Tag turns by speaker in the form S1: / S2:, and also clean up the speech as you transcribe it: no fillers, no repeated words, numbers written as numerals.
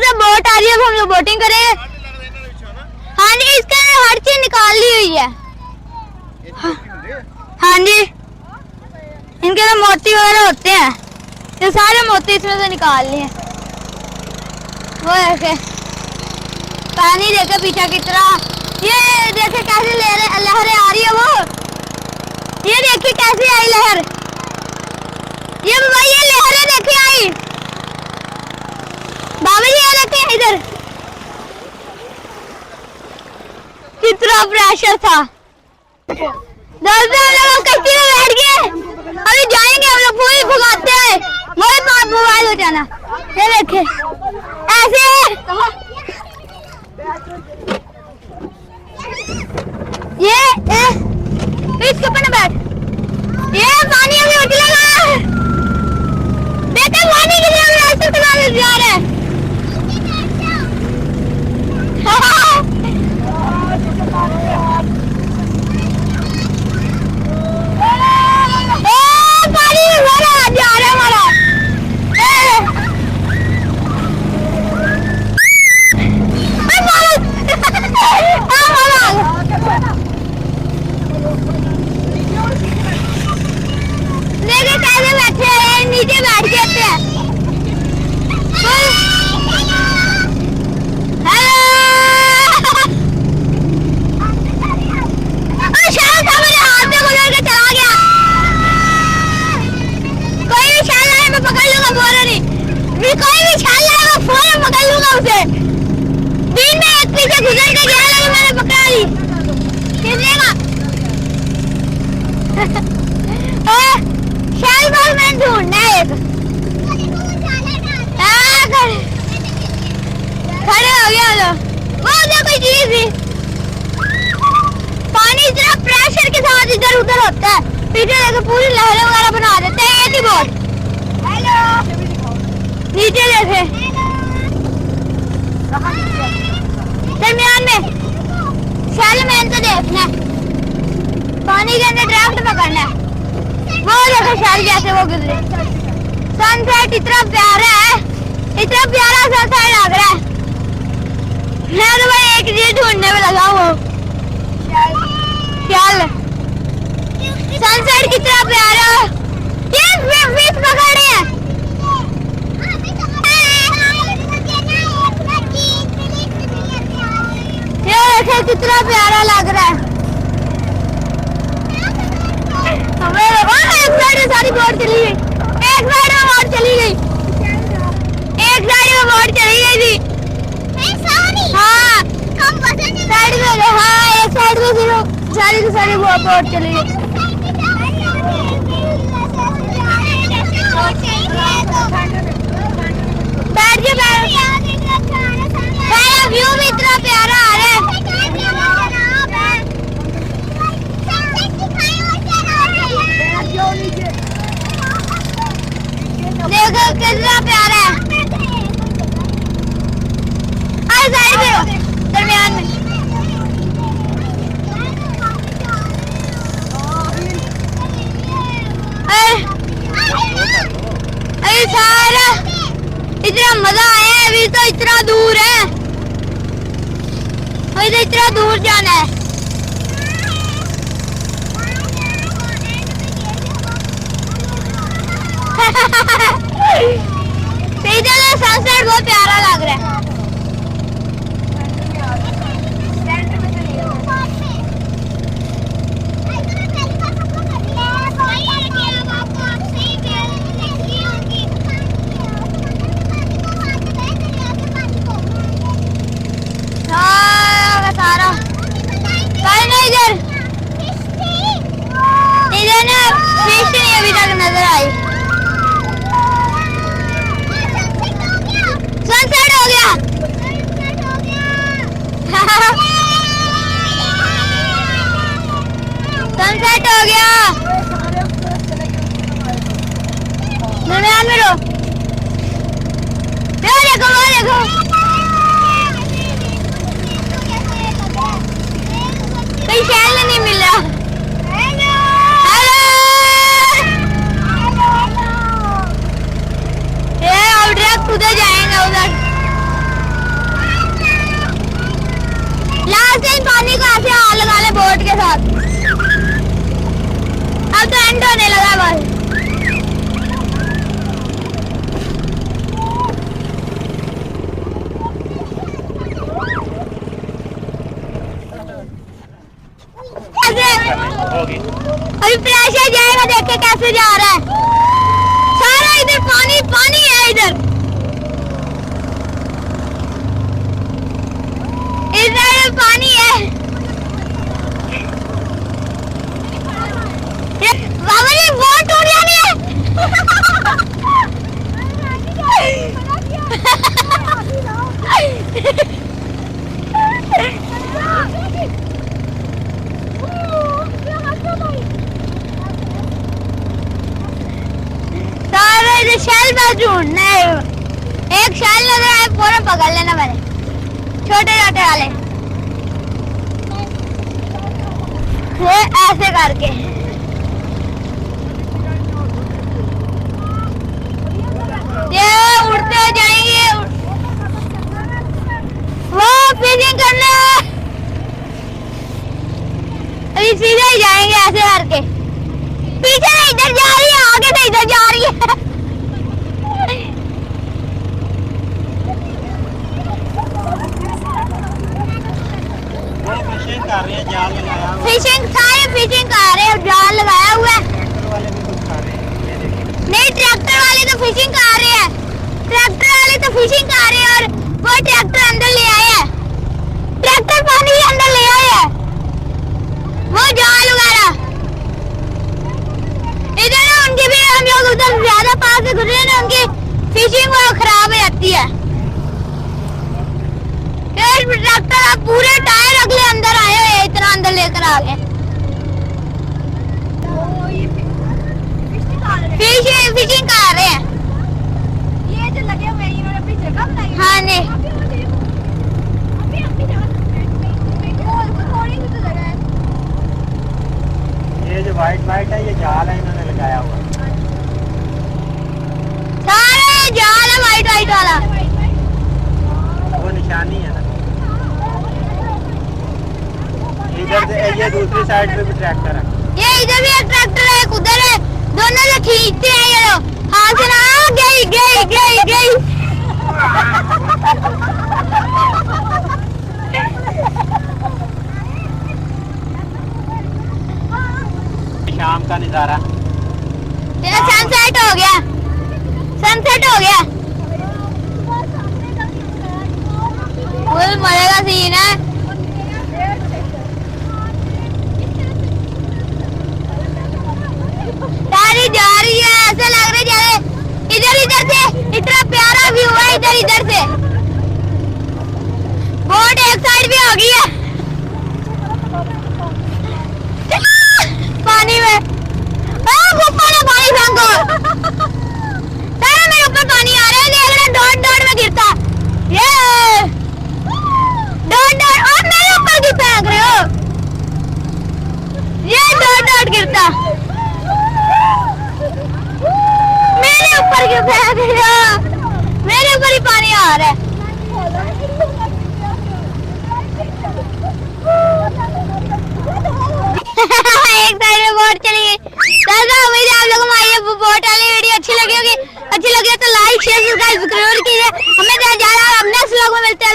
S1: से बोट आ रही है, हम लोग बोटिंग करेंगे। हाँ जी, इसके हर चीज निकाल ली हुई है। हाँ जी, इनके तो मोती वगैरह होते हैं, ये सारे मोती इसमें से निकाल लिए। वो देखे पानी, देखे पीछे की तरह, ये देखे कैसे लहरें आ रही है। वो ये देखिए कैसे आई लहर, ये बाबा ये लहरें देखे आई। बाबा जी ये देखे इधर कितना प्रेशर था। दोस्तों हम लोग कश्ती में बैठ गए, अभी जाएंगे हम लोग, पूरी भगाते हैं। मेरे पास मोबाइल हो जाना, ये देखे ऐसे ये इसके ऊपर ना बैठ, ये पानी अभी उछलेगा। देखते पानी के लिए हम रास्ते से जा रहे हैं। पानी में भरा जा रहा है हमारा। देखिए कैसे बैठे हैं, नीचे बैठ जाते हैं। कोई भी छाल लाएगा फौरन पकड़ लूंगा उसे। दिन में एक पीछे गुजर के गया, लेकिन मैंने पकड़ा ली। खींचेगा शैल बॉल मैंने ढूंढना है एक। खड़े हो गया लो, वो उधर कोई चीज थी। पानी इतना प्रेशर के साथ इधर उधर होता है, पीछे देखो पूरी लहरें वगैरह बना देते हैं। ये थी बोट, नीचे देखे दरमियान में शैल मैन तो देखना है, पानी के अंदर ड्राफ्ट पकड़ना है। वो देखो शैल जैसे वो गुजरे। सनसेट इतना प्यारा है, इतना प्यारा सनसेट लग रहा है। मैं तो भाई एक चीज ढूंढने में लगा हूँ, शैल। सनसेट कितना प्यारा है। ये फिश पकड़ रहे हैं। देखे कितना प्यारा लग रहा है। हमें एक साइड में सारी बोट चली गई, एक साइड में बोट चली गई, एक साइड में बोट चली गई थी। हाँ साइड में, हाँ एक साइड में सिर्फ सारी की सारी बोट चली गई। बैठ के व्यू भी इतना प्यारा आ रहा है। देखो कितना प्यारा है। साइड में दरमियान में अरे सारा इतना मजा आया है। अभी तो इतना दूर है, अभी तो इतना दूर जाना है। सनसेट बहुत प्यारा लग रहा है। इधर ना फिश नहीं अभी तक नजर आई। सनसेट हो गया। सनसेट हो गया। दरमियान में रो, देखो वो देखो, कोई शैल नहीं मिल रहा। ये और डायरेक्ट उधर जाएंगे, उधर देखे कैसे जा रहा है। सारा इधर पानी पानी है, इधर पानी है। बाबा जी बहुत टूट जानी है। सारे शैल पर ढूंढना है। एक शैल लग रहा है, पूरा पकड़ लेना मैंने, छोटे छोटे वाले। ये ऐसे करके ये उड़ते जाएंगे। वो फिशिंग करने अभी सीधे ही जाएंगे ऐसे करके। पीछे से इधर जा रही है, आगे से इधर जा रही है।
S2: फिशिंग कर रहे हैं, जाल लगाया हुआ है।
S1: फिशिंग सारे फिशिंग कर रहे हैं, जाल लगाया हुआ है।
S2: ट्रैक्टर वाले भी कुछ कर रहे हैं, ये देखिए।
S1: नहीं, ट्रैक्टर वाले तो फिशिंग कर रहे हैं, ट्रैक्टर वाले तो फिशिंग कर रहे हैं। और वो ट्रैक्टर अंदर ले आए हैं, ट्रैक्टर पानी के अंदर ले आए हैं। वो जाल वगैरह इधर ना, उनकी भी हम लोग उधर ज्यादा पास से गुजरे ना, उनकी फिशिंग वो खराब हो जाती है। ट्रैक्टर आप पूरे टायर अगले अंदर आए हैं, इतना अंदर लेकर आ गए। फिशिंग कर रहे हैं।
S3: ये जो लगे हुए हैं, इन्होंने अपनी जगह बनाई है।
S1: हाँ नहीं,
S3: अभी अपनी जगह थोड़ी सी तो जगह है।
S2: ये जो व्हाइट है, ये जाल है, इन्होंने लगाया हुआ है।
S1: सारे जाल है वाइट वाइट वाला।
S2: वो निशानी है ना। इधर से ये दूसरी साइड पे भी ट्रैक्टर है।
S1: ये इधर भी एक ट्रैक्टर है, एक उधर है, दोनों से खींचते हैं ये लोग। हाथ से ना गई गई गई गई।
S2: शाम का नजारा।
S1: ये सनसेट हो गया, सनसेट हो गया। फुल मजे का सीन है। सारी जा रही है, ऐसा लग रहा है जैसे इधर इधर से इतना प्यारा व्यू है। इधर इधर से बोट एक साइड भी हो गई है पानी में। ऊपर है पानी फेंको, सारा मेरे ऊपर पानी आ रहा है। देख रहे डॉट डॉट में गिरता, ये डॉट डॉट। और मेरे ऊपर क्यों फेंक रहे हो? ये डॉट डॉट गिरता मेरे ऊपर क्यों फेंक रहे हो? मेरे ऊपर ही पानी आ रहा है। एक साइड में बोट चली गई। उम्मीद है आप लोगों को ये बोट वाली वीडियो अच्छी लगी होगी। अच्छी लगी है तो लाइक शेयर सब्सक्राइब जरूर कीजिए। हमें नेक्स्ट व्लॉग में मिलते हैं।